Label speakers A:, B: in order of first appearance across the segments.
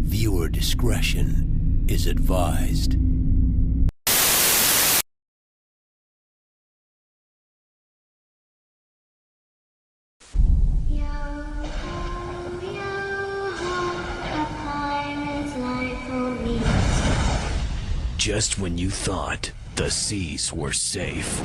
A: Viewer discretion is advised. Just when you thought the seas were safe.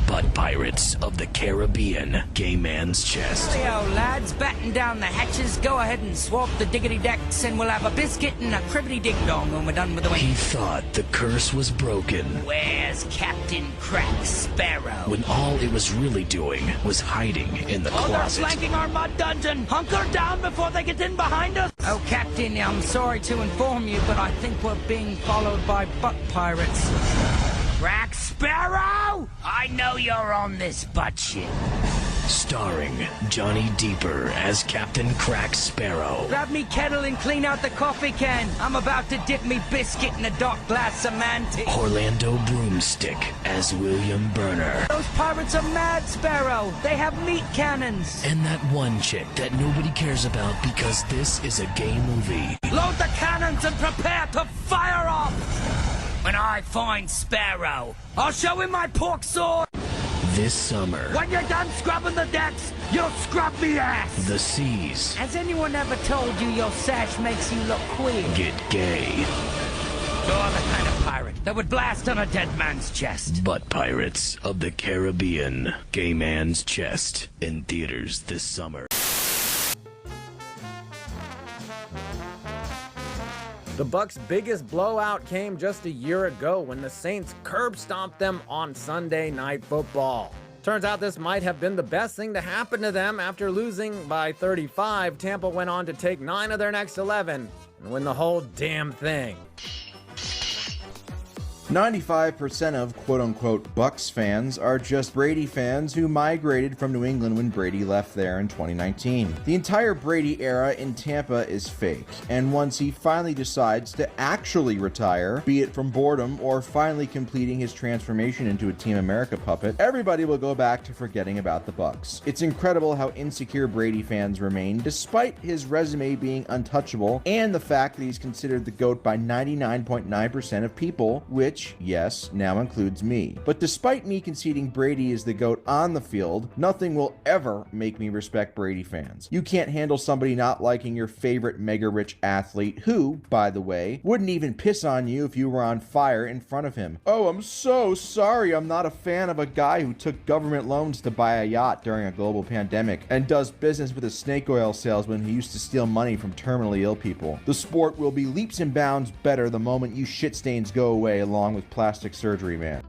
A: Buttpirates of the Caribbean, gay man's chest.
B: Hey-o, lads, batten down the hatches, go ahead and swap the diggity decks, and we'll have a biscuit and a cribbity ding dong when we're done with the
A: He thought the curse was broken.
B: Where's Captain Crack Sparrow?
A: When all it was really doing was hiding in the closet.
B: They're flanking our mud dungeon! Hunker down before they get in behind us! Oh, Captain, I'm sorry to inform you, but I think we're being followed by butt pirates. Crack Sparrow! I know you're on this butt shit.
A: Starring Johnny Deeper as Captain Crack Sparrow.
B: Grab me kettle and clean out the coffee can. I'm about to dip me biscuit in a dark glass of Mantic.
A: Orlando Broomstick as William Burner.
B: Those pirates are mad, Sparrow. They have meat cannons.
A: And that one chick that nobody cares about because this is a gay movie.
B: Load the cannons and prepare to fire off! When I find Sparrow, I'll show him my pork sword!
A: This summer.
B: When you're done scrubbing the decks, you'll scrub the ass!
A: The seas.
B: Has anyone ever told you your sash makes you look queer?
A: Get gay.
B: You're the kind of pirate that would blast on a dead man's chest.
A: Buttpirates of the Caribbean, gay man's chest. In theaters this summer.
C: The Bucks' biggest blowout came just a year ago when the Saints curb stomped them on Sunday Night Football. Turns out this might have been the best thing to happen to them. After losing by 35, Tampa went on to take 9 of their next 11 and win the whole damn thing.
D: 95% of quote-unquote Bucks fans are just Brady fans who migrated from New England when Brady left there in 2019. The entire Brady era in Tampa is fake, and once he finally decides to actually retire, be it from boredom or finally completing his transformation into a Team America puppet, everybody will go back to forgetting about the Bucks. It's incredible how insecure Brady fans remain despite his resume being untouchable and the fact that he's considered the GOAT by 99.9% of people, which, yes, now includes me. But despite me conceding Brady is the GOAT on the field, nothing will ever make me respect Brady fans. You can't handle somebody not liking your favorite mega-rich athlete who, by the way, wouldn't even piss on you if you were on fire in front of him. Oh, I'm so sorry I'm not a fan of a guy who took government loans to buy a yacht during a global pandemic and does business with a snake oil salesman who used to steal money from terminally ill people. The sport will be leaps and bounds better the moment you shit stains go away along with plastic surgery, man.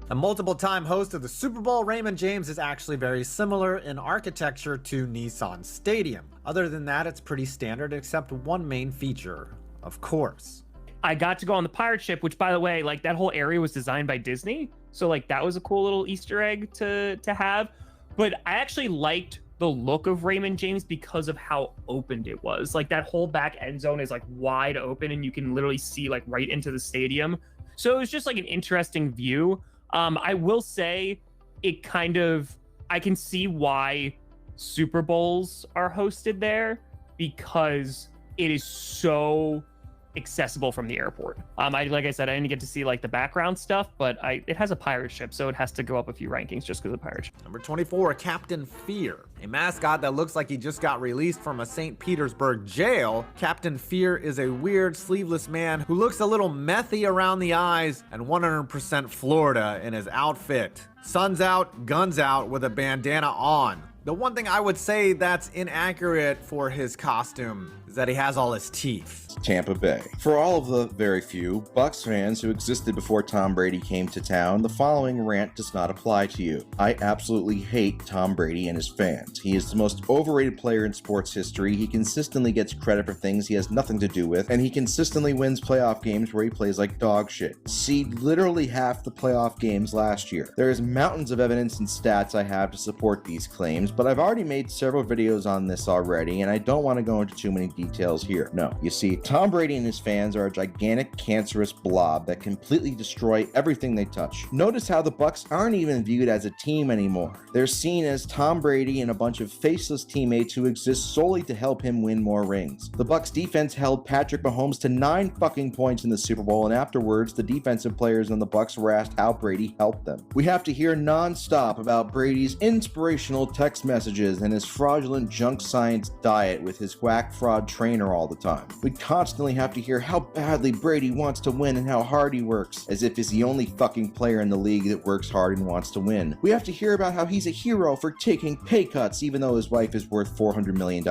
C: A multiple-time host of the Super Bowl, Raymond James is actually very similar in architecture to Nissan Stadium. Other than that, it's pretty standard except one main feature, of course.
E: I got to go on the pirate ship, which, by the way, like, that whole area was designed by Disney. So, like, that was a cool little Easter egg to have. But I actually liked the look of Raymond James because of how opened it was. Like, that whole back end zone is like wide open and you can literally see like right into the stadium. So it was just like an interesting view. I will say it kind of, I can see why Super Bowls are hosted there because it is so accessible from the airport. Like I said, I didn't get to see like the background stuff, but it has a pirate ship, so it has to go up a few rankings just because of the pirate ship.
C: Number 24, Captain Fear. A mascot that looks like he just got released from a St. Petersburg jail, Captain Fear is a weird, sleeveless man who looks a little methy around the eyes and 100% Florida in his outfit. Sun's out, guns out with a bandana on. The one thing I would say that's inaccurate for his costume is that he has all his teeth.
D: Tampa Bay. For all of the very few Bucks fans who existed before Tom Brady came to town, the following rant does not apply to you. I absolutely hate Tom Brady and his fans. He is the most overrated player in sports history. He consistently gets credit for things he has nothing to do with, and he consistently wins playoff games where he plays like dog shit. See literally half the playoff games last year. There is mountains of evidence and stats I have to support these claims, but I've already made several videos on this already, and I don't want to go into too many details here. No, you see, Tom Brady and his fans are a gigantic cancerous blob that completely destroy everything they touch. Notice how the Bucs aren't even viewed as a team anymore. They're seen as Tom Brady and a bunch of faceless teammates who exist solely to help him win more rings. The Bucs defense held Patrick Mahomes to 9 fucking points in the Super Bowl, and afterwards, the defensive players on the Bucs were asked how Brady helped them. We have to hear non-stop about Brady's inspirational text messages and his fraudulent junk science diet with his whack fraud trainer all the time. We constantly have to hear how badly Brady wants to win and how hard he works, as if he's the only fucking player in the league that works hard and wants to win. We have to hear about how he's a hero for taking pay cuts even though his wife is worth $400 million.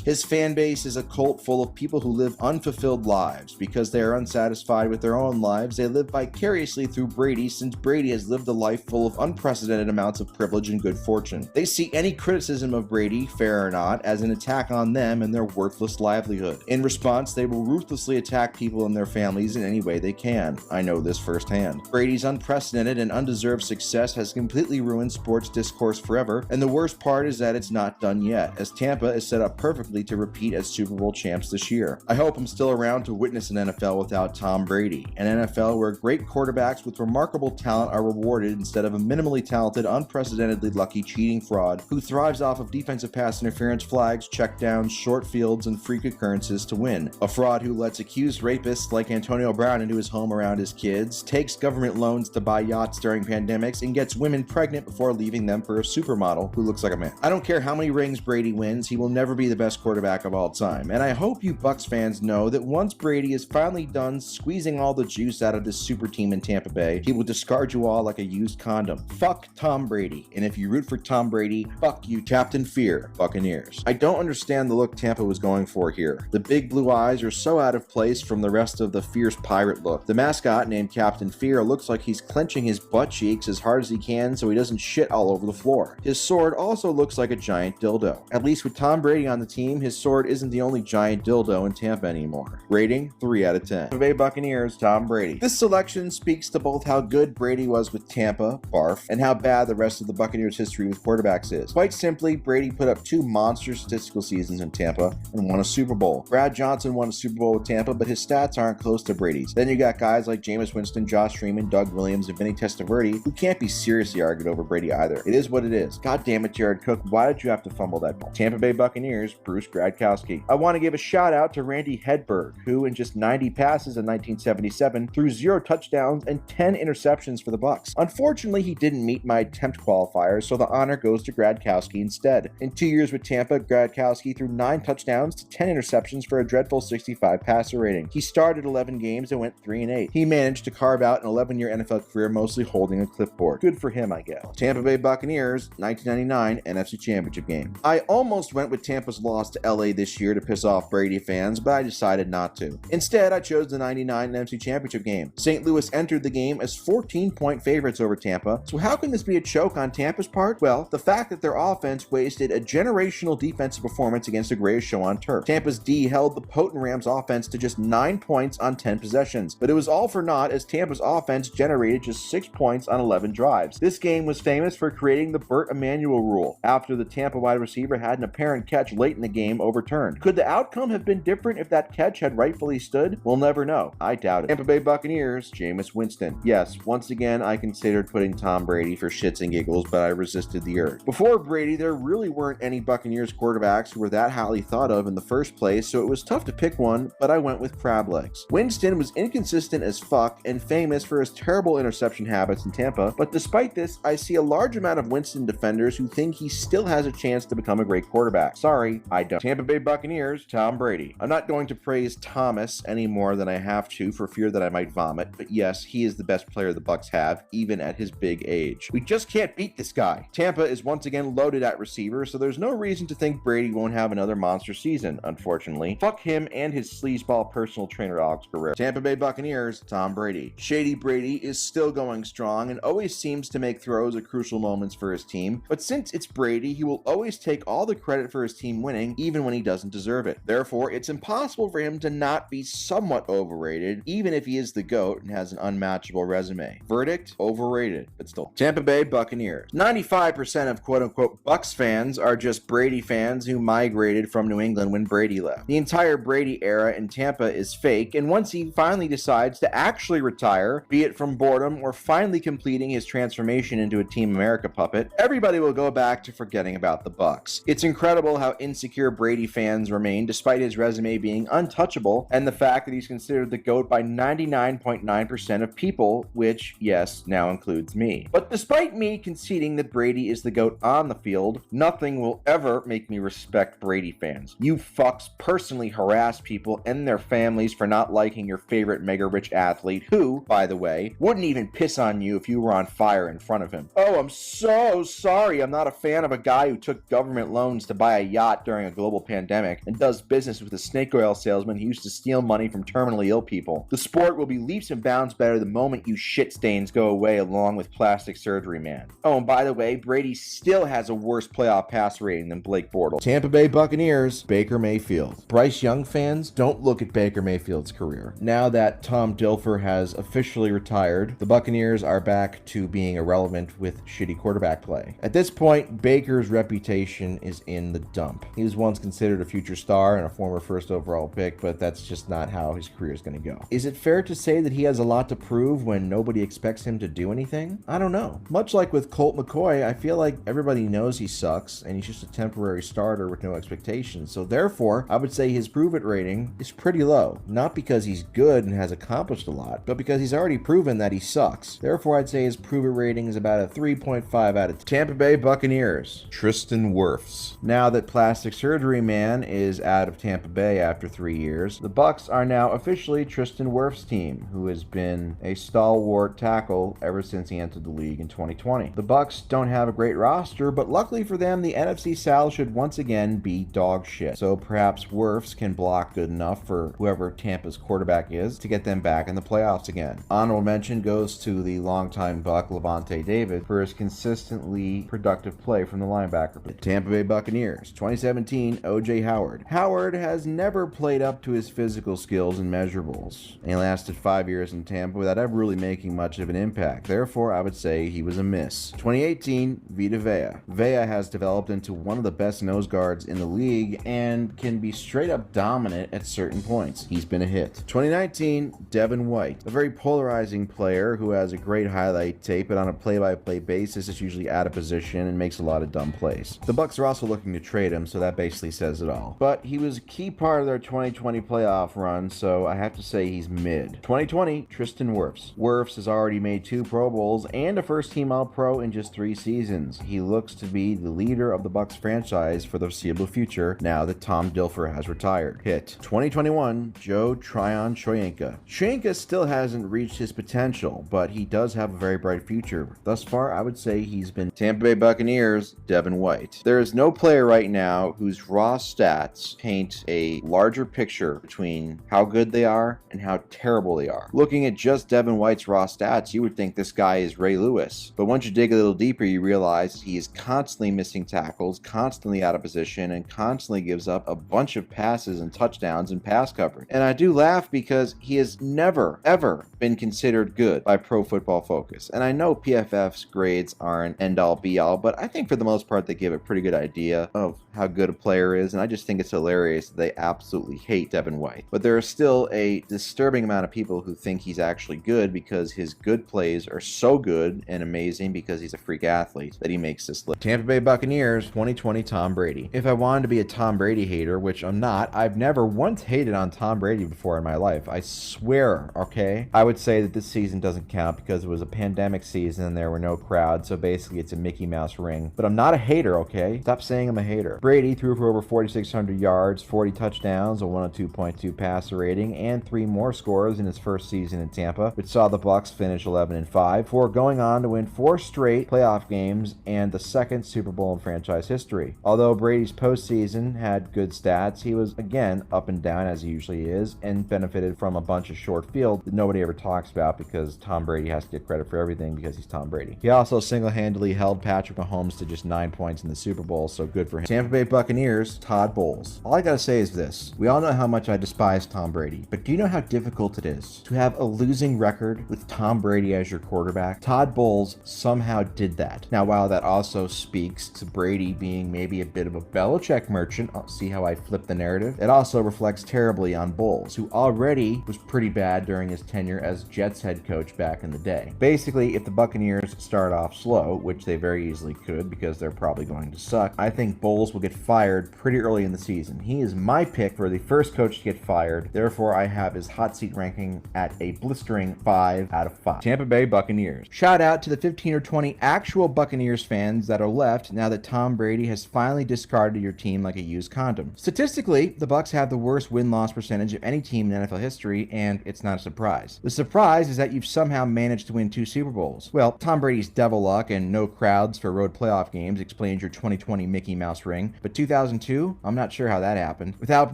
D: His fan base is a cult full of people who live unfulfilled lives. Because they are unsatisfied with their own lives, they live vicariously through Brady, since Brady has lived a life full of unprecedented amounts of privilege and good fortune. They see any criticism of Brady, fair or not, as an attack on them and their worthless livelihood. In response, they will ruthlessly attack people and their families in any way they can. I know this firsthand. Brady's unprecedented and undeserved success has completely ruined sports discourse forever, and the worst part is that it's not done yet, as Tampa is set up perfectly to repeat as Super Bowl champs this year. I hope I'm still around to witness an NFL without Tom Brady, an NFL where great quarterbacks with remarkable talent are rewarded instead of a minimally talented, unprecedentedly lucky cheating fraud who thrives off of defensive pass interference flags, checkdowns, short fields, and freak occurrences to win. A fraud who lets accused rapists like Antonio Brown into his home around his kids, takes government loans to buy yachts during pandemics, and gets women pregnant before leaving them for a supermodel who looks like a man. I don't care how many rings Brady wins, he will never be the best quarterback of all time, and I hope you Bucs fans know that once Brady is finally done squeezing all the juice out of this super team in Tampa Bay, he will discard you all like a used condom. Fuck Tom Brady, and if you root for Tom Brady, fuck you, Captain Fear, Buccaneers. I don't understand the look Tampa was going for here. The big blue eyes are so out of place from the rest of the fierce pirate look. The mascot, named Captain Fear, looks like he's clenching his butt cheeks as hard as he can so he doesn't shit all over the floor. His sword also looks like a giant dildo. At least with Tom Brady on the team, his sword isn't the only giant dildo in Tampa anymore. Rating 3 out of 10. Tampa Bay Buccaneers, Tom Brady. This selection speaks to both how good Brady was with Tampa, barf, and how bad the rest of the Buccaneers' history with quarterbacks is. Quite simply, Brady put up 2 monster statistical seasons in Tampa and won a Super Bowl. Brad Johnson won a Super Bowl with Tampa, but his stats aren't close to Brady's. Then you got guys like Jameis Winston, Josh Freeman, Doug Williams, and Vinny Testaverde, who can't be seriously argued over Brady either. It is what it is. God damn it, Jared Cook, why did you have to fumble that ball? Tampa Bay Buccaneers, Bruce Gradkowski. I want to give a shout out to Randy Hedberg, who in just 90 passes in 1977 threw 0 touchdowns and 10 interceptions for the Bucs. Unfortunately, he didn't meet my attempt qualifiers, so the honor goes to Gradkowski instead. In 2 years with Tampa, Gradkowski threw 9 touchdowns to 10 interceptions for a dreadful 65 passer rating. He started 11 games and went 3-8. He managed to carve out an 11-year NFL career mostly holding a clipboard. Good for him, I guess. Tampa Bay Buccaneers, 1999 NFC Championship game. I almost went with Tampa's loss to LA this year to piss off Brady fans, but I decided not to. Instead, I chose the 99 NFC Championship game. St. Louis entered the game as 14-point favorites over Tampa, so how can this be a choke on Tampa's part? Well, the fact that their offense wasted a generational defensive performance against the greatest show on turf. Tampa's D held the potent Rams offense to just 9 points on 10 possessions, but it was all for naught as Tampa's offense generated just 6 points on 11 drives. This game was famous for creating the Burt Emanuel rule, after the Tampa wide receiver had an apparent catch late in the game overturned. Could the outcome have been different if that catch had rightfully stood? We'll never know. I doubt it. Tampa Bay Buccaneers, Jameis Winston. Yes, once again, I considered putting Tom Brady for shits and giggles, but I resisted the urge. Before Brady, there really weren't any Buccaneers quarterbacks who were that highly thought of in the first place, so it was tough to pick one, but I went with crab legs. Winston was inconsistent as fuck and famous for his terrible interception habits in Tampa, but despite this, I see a large amount of Winston defenders who think he still has a chance to become a great quarterback. Sorry, I don't. Tampa Bay Buccaneers, Tom Brady. I'm not going to praise Thomas any more than I have to for fear that I might vomit, but yes, he is the best player the Bucs have, even at his big age. We just can't beat this guy. Tampa is once again loaded at receiver, so there's no reason to think Brady won't have another monster season, unfortunately. Fuck him and his sleazeball personal trainer Alex Guerrero. Tampa Bay Buccaneers, Tom Brady. Shady Brady is still going strong and always seems to make throws at crucial moments for his team, but since it's Brady, he will always take all the credit for his team winning, even when he doesn't deserve it. Therefore, it's impossible for him to not be somewhat overrated, even if he is the GOAT and has an unmatchable resume. Verdict? Overrated, but still. Tampa Bay Buccaneers. 95% of quote-unquote quote-unquote Bucks fans are just Brady fans who migrated from New England when Brady left. The entire Brady era in Tampa is fake, and once he finally decides to actually retire, be it from boredom or finally completing his transformation into a Team America puppet, everybody will go back to forgetting about the Bucks. It's incredible how insecure Brady fans remain despite his resume being untouchable and the fact that he's considered the GOAT by 99.9% of people, which, yes, now includes me. But despite me conceding that Brady is the GOAT on the field, nothing will ever make me respect Brady fans. You fucks personally harass people and their families for not liking your favorite mega-rich athlete who, by the way, wouldn't even piss on you if you were on fire in front of him. Oh, I'm so sorry. I'm not a fan of a guy who took government loans to buy a yacht during a global pandemic and does business with a snake oil salesman who used to steal money from terminally ill people. The sport will be leaps and bounds better the moment you shit stains go away along with plastic surgery man. Oh, and by the way, Brady still has a worse playoff pass rating than Blake Bortles. Tampa Bay Buccaneers, Baker Mayfield. Bryce Young fans, don't look at Baker Mayfield's career. Now that Tom Dilfer has officially retired, the Buccaneers are back to being irrelevant with shitty quarterback play. At this point, Baker's reputation is in the dump. He was once considered a future star and a former first overall pick, but that's just not how his career is going to go. Is it fair to say that he has a lot to prove when nobody expects him to do anything? I don't know. Much like with Colt McCoy, I feel like everybody knows he sucks and he's just a temporary starter with no expectations. So therefore, I would say his prove it rating is pretty low. Not because he's good and has accomplished a lot, but because he's already proven that he sucks. Therefore, I'd say his prove it rating is about a 3.5 out of 10. Tampa Bay Buccaneers, Tristan Wirfs. Now that plastic surgery man is out of Tampa Bay after 3 years, the Bucs are now officially Tristan Wirfs' team, who has been a stalwart tackle ever since he entered the league in 2020. The Bucs don't have a great roster, but luckily for them, the NFC South should once again be dog shit. So perhaps Wirfs can block good enough for whoever Tampa's quarterback is to get them back in the playoffs again. Honorable mention goes to the longtime Buck Levante David for his consistently productive play from the linebacker. The Tampa Bay Buccaneers, 2017, O.J. Howard. Howard has never played up to his physical skills and measurables, and he lasted 5 years in Tampa without ever really making much of an impact. Therefore, I would say he was a miss. 2018, Vita Vea. Vea has developed into one of the best nose guards in the league and can be straight up dominant at certain points. He's been a hit. 2019, Devin White. A very polarizing player who has a great highlight tape, but on a play-by-play basis is usually out of position and makes a lot of dumb plays. The Bucs are also looking to trade him, so that basically says it all. But he was a key part of their 2020 playoff run, so I have to say he's mid. 2020, Tristan Wirfs. Wirfs has already made 2 Pro Bowls and a first-team All-Pro in just 3 seasons. He looks to be the leader of the Bucs franchise for the foreseeable future now that Tom Dilfer has retired. Hit. 2021, Joe Tryon Shoyinka. Shoyinka still hasn't reached his potential, but he does have a very bright future. Thus far, I would say he's been Tampa Bay Buccaneers, Devin White. There is no player right now whose raw stats paint a larger picture between how good they are and how terrible they are. Looking at just Devin White's raw stats, you would think this guy is Ray Lewis. But once you dig a little deeper, you realize he is constantly missing tackles, constantly out of position, and constantly gives up a bunch of passes and touchdowns and pass coverage. And I do laugh because he has never, ever been considered good by Pro Football Focus. And I know PFF's grades aren't end-all be-all, but I think for the most part they give a pretty good idea of how good a player is, and I just think it's hilarious that they absolutely hate Devin White. But there are still a disturbing amount of people who think he's actually good because his good plays are so good and amazing because he's a freak athlete that he makes this list. Tampa Bay Buccaneers, 2020 Tom Brady. If I wanted to be a Tom Brady hater, which I'm not, I've never once hated on Tom Brady before in my life. I swear, okay? I would say that this season doesn't count because it was a pandemic season and there were no crowds, so basically it's a Mickey Mouse ring. But I'm not a hater, okay? Stop saying I'm a hater. Brady threw for over 4,600 yards, 40 touchdowns, a 102.2 passer rating, and 3 more scores in his first season in Tampa, which saw the Bucs finish 11-5, before going on to win 4 straight playoff games and the second Super Bowl in franchise history. Although Brady's postseason had good stats, he was again up and down as he usually is, and benefited from a bunch of short field that nobody ever talks about because Tom Brady has to get credit for everything because he's Tom Brady. He also single-handedly held Patrick Mahomes to just 9 points in the Super Bowl, so good for him. Tampa Bay Buccaneers, Todd Bowles. All I gotta say is this. We all know how much I despise Tom Brady, but do you know how difficult it is to have a losing record with Tom Brady as your quarterback? Todd Bowles somehow did that. Now, while that also speaks to Brady being maybe a bit of a Belichick merchant. I'll see how I flip the narrative. It also reflects terribly on Bowles, who already was pretty bad during his tenure as Jets head coach back in the day. Basically, if the Buccaneers start off slow, which they very easily could because they're probably going to suck, I think Bowles will get fired pretty early in the season. He is my pick for the first coach to get fired. Therefore, I have his hot seat ranking at a blistering 5 out of 5. Tampa Bay Buccaneers. Shout out to the 15 or 20 actual Buccaneers fans that are left now that Tom Brady has finally discarded your team like a used condom. Statistically, the Bucs have the worst win-loss percentage of any team in NFL history, and it's not a surprise. The surprise is that you've somehow managed to win 2 Super Bowls. Well, Tom Brady's devil luck and no crowds for road playoff games explains your 2020 Mickey Mouse ring, but 2002? I'm not sure how that happened. Without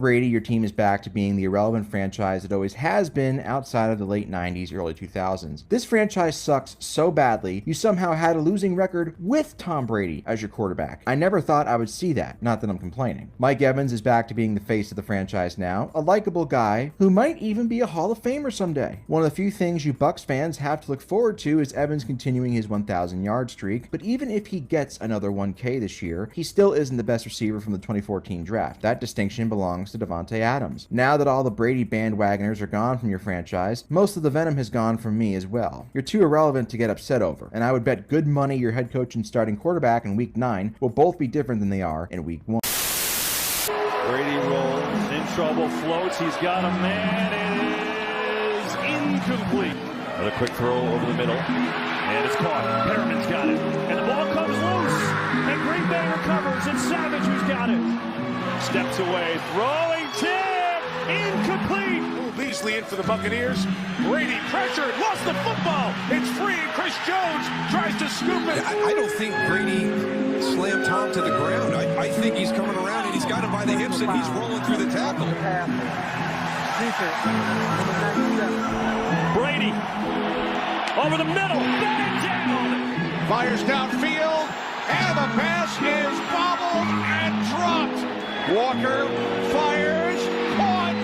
D: Brady, your team is back to being the irrelevant franchise it always has been outside of the late 90s, early 2000s. This franchise sucks so badly, you somehow had a losing record with Tom Brady as your quarterback. I never thought I would see that, not that I'm complaining. Mike Evans is back to being the face of the franchise now, a likable guy who might even be a Hall of Famer someday. One of the few things you Bucs fans have to look forward to is Evans continuing his 1,000-yard streak, but even if he gets another 1K this year, he still isn't the best receiver from the 2014 draft. That distinction belongs to Davante Adams. Now that all the Brady bandwagoners are gone from your franchise, most of the venom has gone from me as well. You're too irrelevant to get upset over, and I would bet good money your head coach and starting quarterback in Week 9 will both be different than they are in Week 1.
F: Brady rolls, in trouble, floats, he's got a man, it is incomplete. Another quick throw over the middle, and it's caught. Perriman's got it, and the ball comes loose, and Green Bay recovers, and Savage who's got it. Steps away, throwing tip, incomplete. Beasley in for the Buccaneers. Brady pressured, lost the football. It's free. Chris Jones tries to scoop it.
G: I don't think Brady slammed Tom to the ground. I think he's coming around and he's got him by the hips and he's rolling through the tackle.
F: Brady over the middle, batted down. Fires downfield, and the pass is bobbled and dropped. Walker fires, caught.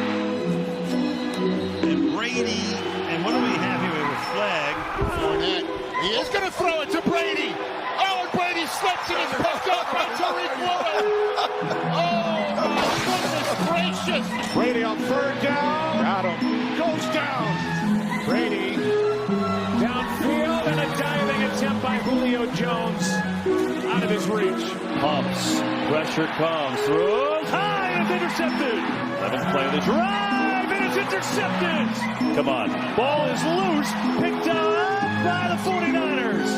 F: And Brady, and what do we have here with a flag? Fournette. He is going to throw it to Brady. Oh, and Brady slips and is picked up by Tariq Woolen. Oh, my goodness gracious. Brady on third down. Got him. Goes down. Brady downfield and a diving attempt by Julio Jones. Out of his reach. Pumps. Pressure comes. Throws high and it's intercepted. Evans playing the drive and it's intercepted. Come on. Ball is loose. Picked up by the 49ers.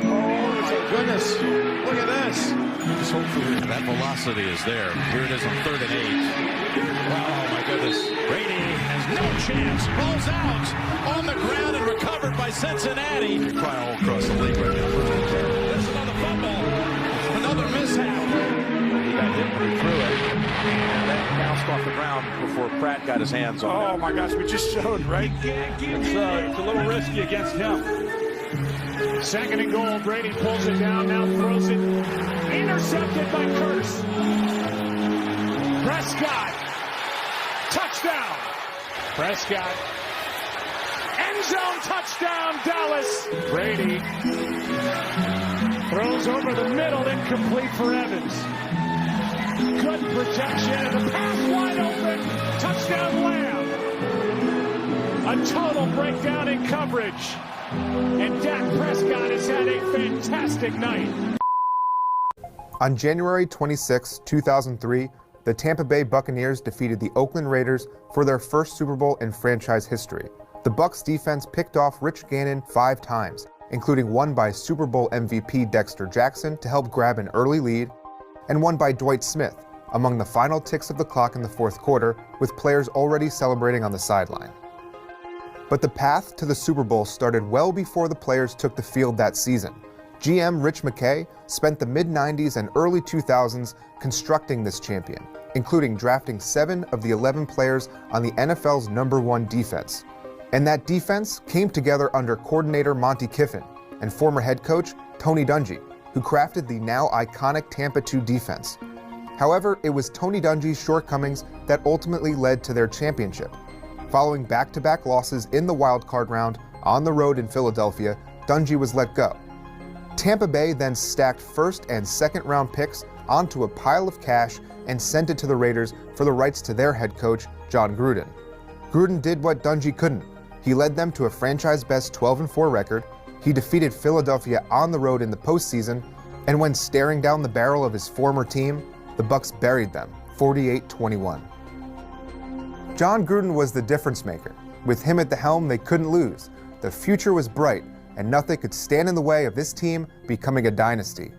F: Oh, my goodness. Look at this.
G: Just hopefully that velocity is there. Here it is on 3rd and 8. Oh, my goodness.
F: Brady has no chance. Balls out on the ground and recovered by Cincinnati.
G: You cry all across the league right now.
F: There's another fumble. Another mishap.
H: He got hit when he threw it. And that bounced off the ground before Pratt got his hands on it.
F: Oh, my gosh. We just showed, right? It's a little risky against him. 2nd and goal. Brady pulls it down. Now throws it. Intercepted by Curse. Prescott. Touchdown. Prescott. End zone touchdown, Dallas. Brady throws over the middle, incomplete for Evans. Good protection, and the pass wide open. Touchdown, Lamb. A total breakdown in coverage. And Dak Prescott has had a fantastic night.
I: On January 26, 2003, the Tampa Bay Buccaneers defeated the Oakland Raiders for their first Super Bowl in franchise history. The Bucs defense picked off Rich Gannon 5 times, including one by Super Bowl MVP Dexter Jackson to help grab an early lead, and one by Dwight Smith among the final ticks of the clock in the 4th quarter, with players already celebrating on the sideline. But the path to the Super Bowl started well before the players took the field that season. GM Rich McKay spent the mid-90s and early 2000s constructing this champion, including drafting 7 of the 11 players on the NFL's #1 defense. And that defense came together under coordinator Monty Kiffin and former head coach Tony Dungy, who crafted the now iconic Tampa 2 defense. However, it was Tony Dungy's shortcomings that ultimately led to their championship. Following back-to-back losses in the wildcard round on the road in Philadelphia, Dungy was let go. Tampa Bay then stacked first and second round picks onto a pile of cash and sent it to the Raiders for the rights to their head coach, Jon Gruden. Gruden did what Dungy couldn't. He led them to a franchise-best 12-4 record, he defeated Philadelphia on the road in the postseason, and when staring down the barrel of his former team, the Bucs buried them, 48-21. Jon Gruden was the difference maker. With him at the helm, they couldn't lose. The future was bright, and nothing could stand in the way of this team becoming a dynasty.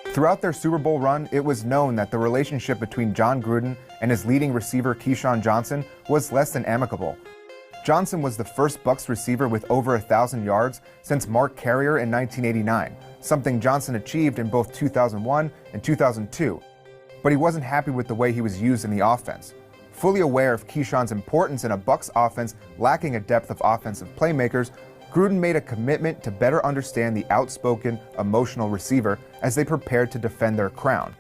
I: Throughout their Super Bowl run, it was known that the relationship between Jon Gruden and his leading receiver Keyshawn Johnson was less than amicable. Johnson was the first Bucs receiver with over 1,000 yards since Mark Carrier in 1989, something Johnson achieved in both 2001 and 2002. But he wasn't happy with the way he was used in the offense. Fully aware of Keyshawn's importance in a Bucs offense lacking a depth of offensive playmakers, Gruden made a commitment to better understand the outspoken, emotional receiver as they prepared to defend their crown.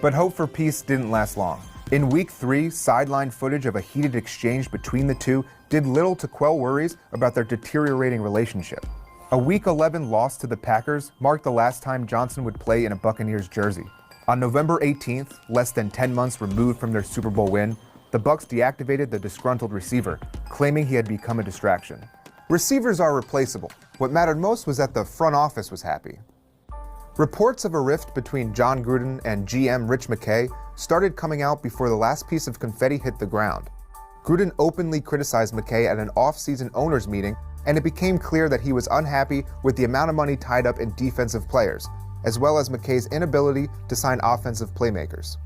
I: But hope for peace didn't last long. In Week 3, sideline footage of a heated exchange between the two did little to quell worries about their deteriorating relationship. A Week 11 loss to the Packers marked the last time Johnson would play in a Buccaneers jersey. On November 18th, less than 10 months removed from their Super Bowl win, the Bucs deactivated the disgruntled receiver, claiming he had become a distraction. Receivers are replaceable. What mattered most was that the front office was happy. Reports of a rift between Jon Gruden and GM Rich McKay started coming out before the last piece of confetti hit the ground. Gruden openly criticized McKay at an off-season owners meeting, and it became clear that he was unhappy with the amount of money tied up in defensive players, as well as McKay's inability to sign offensive playmakers.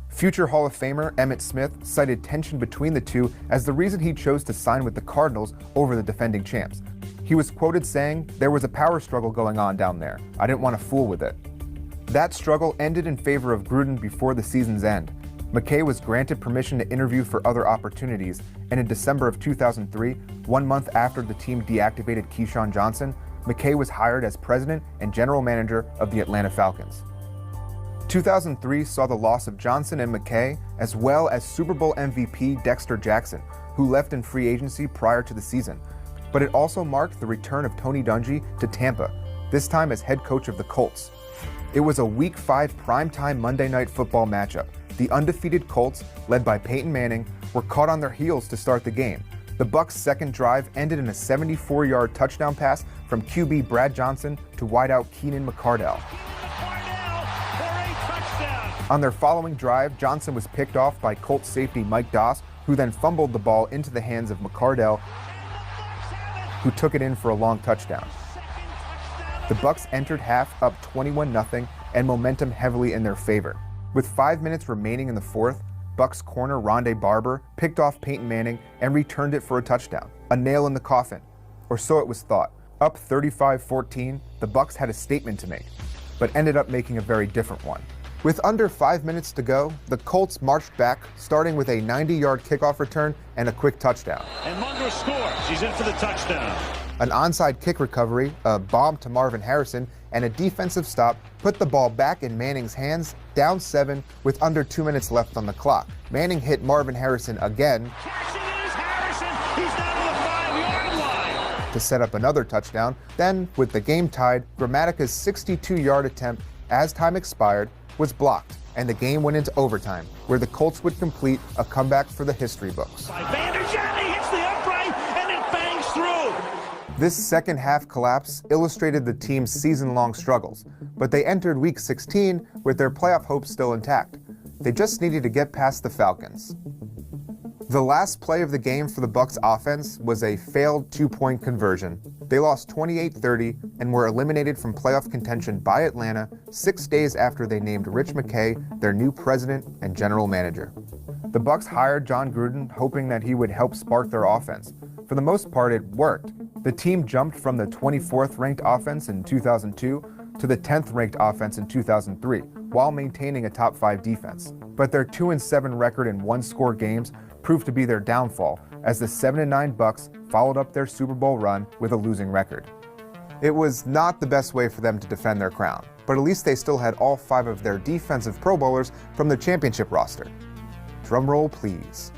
I: Future Hall of Famer Emmitt Smith cited tension between the two as the reason he chose to sign with the Cardinals over the defending champs. He was quoted saying, "There was a power struggle going on down there. I didn't want to fool with it." That struggle ended in favor of Gruden before the season's end. McKay was granted permission to interview for other opportunities, and in December of 2003, 1 month after the team deactivated Keyshawn Johnson, McKay was hired as president and general manager of the Atlanta Falcons. 2003 saw the loss of Johnson and McKay, as well as Super Bowl MVP Dexter Jackson, who left in free agency prior to the season. But it also marked the return of Tony Dungy to Tampa, this time as head coach of the Colts. It was a Week 5 primetime Monday Night Football matchup. The undefeated Colts, led by Peyton Manning, were caught on their heels to start the game. The Bucs' second drive ended in a 74-yard touchdown pass from QB Brad Johnson to wideout Keenan McCardell. On their following drive, Johnson was picked off by Colts safety Mike Doss, who then fumbled the ball into the hands of McCardell, who took it in for a long touchdown. The Bucs entered half up 21-0 and momentum heavily in their favor. With 5 minutes remaining in the fourth, Bucs corner Rondé Barber picked off Peyton Manning and returned it for a touchdown, a nail in the coffin, or so it was thought. Up 35-14, the Bucs had a statement to make, but ended up making a very different one. With under 5 minutes to go, the Colts marched back, starting with a 90-yard kickoff return and a quick touchdown.
F: And Munger scores. He's in for the touchdown.
I: An onside kick recovery, a bomb to Marvin Harrison, and a defensive stop put the ball back in Manning's hands, down 7 with under 2 minutes left on the clock. Manning hit Marvin Harrison again to set up another touchdown. Then, with the game tied, Grammatica's 62-yard attempt as time expired was blocked, and the game went into overtime, where the Colts would complete a comeback for the history books. This second half collapse illustrated the team's season-long struggles, but they entered Week 16 with their playoff hopes still intact. They just needed to get past the Falcons. The last play of the game for the Bucs offense was a failed 2-point conversion. They lost 28-30 and were eliminated from playoff contention by Atlanta 6 days after they named Rich McKay their new president and general manager. The Bucs hired Jon Gruden hoping that he would help spark their offense. For the most part, it worked. The team jumped from the 24th ranked offense in 2002 to the 10th ranked offense in 2003, while maintaining a top 5 defense. But their 2-7 record in one-score games proved to be their downfall, as the 7-9 Bucs followed up their Super Bowl run with a losing record. It was not the best way for them to defend their crown, but at least they still had all 5 of their defensive Pro Bowlers from the championship roster. Drum roll, please.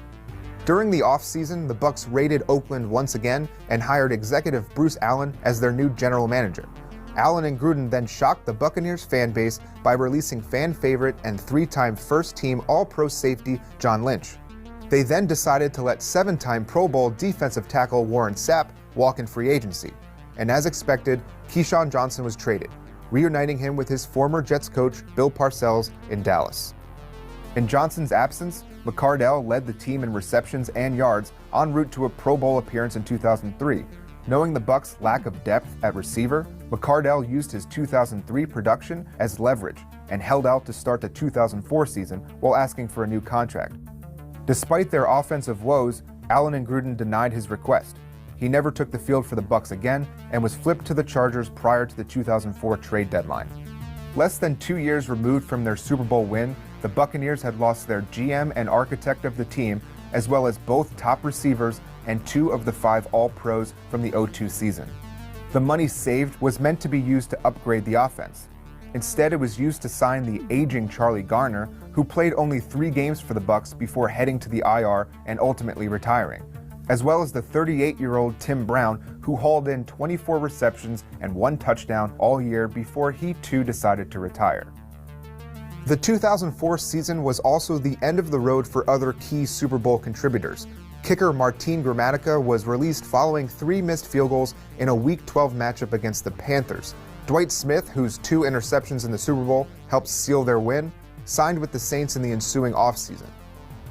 I: During the offseason, the Bucks raided Oakland once again and hired executive Bruce Allen as their new general manager. Allen and Gruden then shocked the Buccaneers fan base by releasing fan favorite and 3-time first-team All-Pro safety John Lynch. They then decided to let 7-time Pro Bowl defensive tackle Warren Sapp walk in free agency. And as expected, Keyshawn Johnson was traded, reuniting him with his former Jets coach Bill Parcells in Dallas. In Johnson's absence, McCardell led the team in receptions and yards en route to a Pro Bowl appearance in 2003. Knowing the Bucs' lack of depth at receiver, McCardell used his 2003 production as leverage and held out to start the 2004 season while asking for a new contract. Despite their offensive woes, Allen and Gruden denied his request. He never took the field for the Bucs again and was flipped to the Chargers prior to the 2004 trade deadline. Less than 2 years removed from their Super Bowl win, the Buccaneers had lost their GM and architect of the team, as well as both top receivers and 2 of the 5 All-Pros from the 2002 season. The money saved was meant to be used to upgrade the offense. Instead, it was used to sign the aging Charlie Garner, who played only 3 games for the Bucs before heading to the IR and ultimately retiring, as well as the 38-year-old Tim Brown, who hauled in 24 receptions and 1 touchdown all year before he too decided to retire. The 2004 season was also the end of the road for other key Super Bowl contributors. Kicker Martin Gramatica was released following 3 missed field goals in a Week 12 matchup against the Panthers. Dwight Smith, whose 2 interceptions in the Super Bowl helped seal their win, signed with the Saints in the ensuing offseason.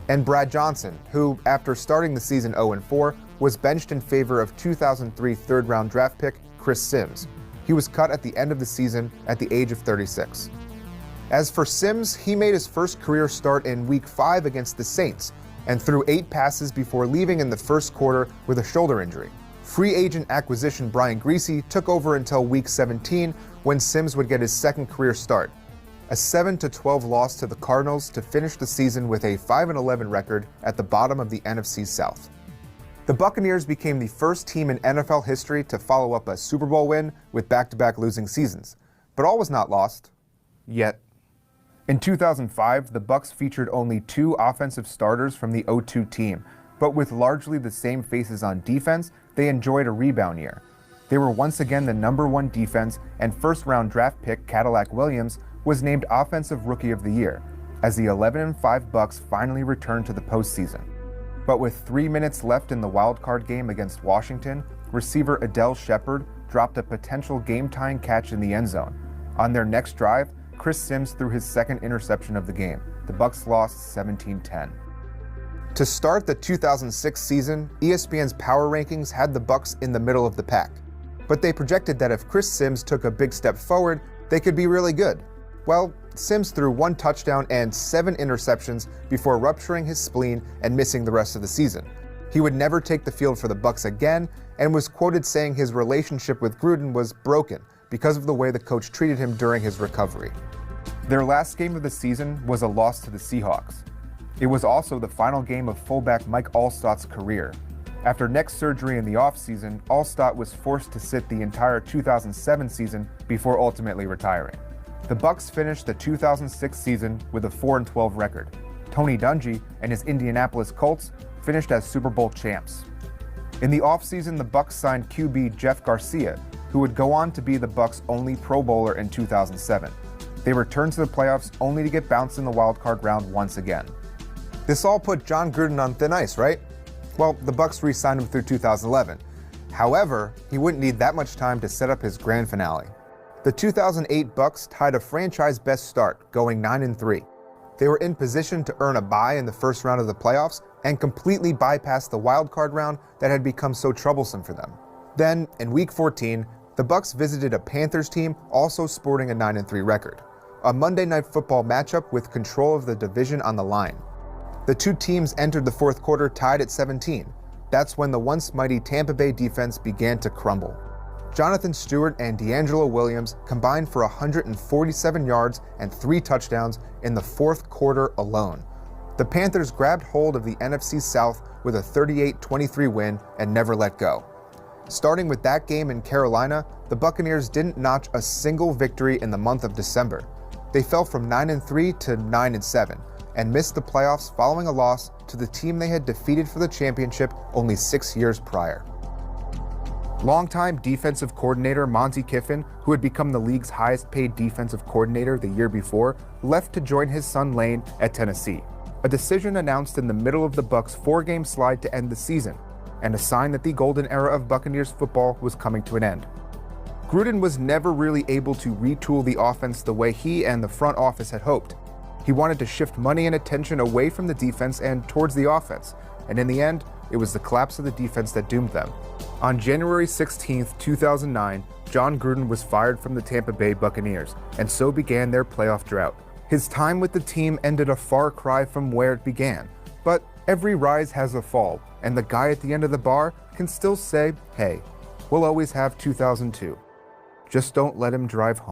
I: And Brad Johnson, who, after starting the season 0-4, was benched in favor of 2003 third-round draft pick Chris Sims. He was cut at the end of the season at the age of 36. As for Sims, he made his first career start in Week 5 against the Saints and threw 8 passes before leaving in the first quarter with a shoulder injury. Free agent acquisition Brian Griese took over until Week 17 when Sims would get his second career start. A 7-12 loss to the Cardinals to finish the season with a 5-11 record at the bottom of the NFC South. The Buccaneers became the first team in NFL history to follow up a Super Bowl win with back-to-back losing seasons. But all was not lost. Yet. In 2005, the Bucs featured only 2 offensive starters from the 2002 team, but with largely the same faces on defense, they enjoyed a rebound year. They were once again the #1 defense, and first-round draft pick Cadillac Williams was named Offensive Rookie of the Year, as the 11-5 Bucs finally returned to the postseason. But with 3 minutes left in the wildcard game against Washington, receiver Adele Shepard dropped a potential game-tying catch in the end zone. On their next drive, Chris Sims threw his second interception of the game. The Bucs lost 17-10. To start the 2006 season, ESPN's power rankings had the Bucs in the middle of the pack. But they projected that if Chris Sims took a big step forward, they could be really good. Well, Sims threw 1 touchdown and 7 interceptions before rupturing his spleen and missing the rest of the season. He would never take the field for the Bucs again and was quoted saying his relationship with Gruden was broken because of the way the coach treated him during his recovery. Their last game of the season was a loss to the Seahawks. It was also the final game of fullback Mike Alstott's career. After neck surgery in the offseason, Alstott was forced to sit the entire 2007 season before ultimately retiring. The Bucs finished the 2006 season with a 4-12 record. Tony Dungy and his Indianapolis Colts finished as Super Bowl champs. In the offseason, the Bucs signed QB Jeff Garcia, who would go on to be the Bucs' only Pro Bowler in 2007. They returned to the playoffs only to get bounced in the wildcard round once again. This all put Jon Gruden on thin ice, right? Well, the Bucs re-signed him through 2011. However, he wouldn't need that much time to set up his grand finale. The 2008 Bucs tied a franchise best start, going 9-3. They were in position to earn a bye in the first round of the playoffs and completely bypass the wildcard round that had become so troublesome for them. Then, in Week 14, the Bucs visited a Panthers team also sporting a 9-3 record. A Monday Night Football matchup with control of the division on the line. The 2 teams entered the fourth quarter tied at 17. That's when the once mighty Tampa Bay defense began to crumble. Jonathan Stewart and D'Angelo Williams combined for 147 yards and 3 touchdowns in the fourth quarter alone. The Panthers grabbed hold of the NFC South with a 38-23 win and never let go. Starting with that game in Carolina, the Buccaneers didn't notch a single victory in the month of December. They fell from 9-3 to 9-7, and missed the playoffs following a loss to the team they had defeated for the championship only 6 years prior. Longtime defensive coordinator Monty Kiffin, who had become the league's highest-paid defensive coordinator the year before, left to join his son Lane at Tennessee, a decision announced in the middle of the Bucs' 4-game slide to end the season, and a sign that the golden era of Buccaneers football was coming to an end. Gruden was never really able to retool the offense the way he and the front office had hoped. He wanted to shift money and attention away from the defense and towards the offense, and in the end, it was the collapse of the defense that doomed them. On January 16, 2009, Jon Gruden was fired from the Tampa Bay Buccaneers, and so began their playoff drought. His time with the team ended a far cry from where it began, but every rise has a fall, and the guy at the end of the bar can still say, hey, we'll always have 2002. Just don't let him drive home.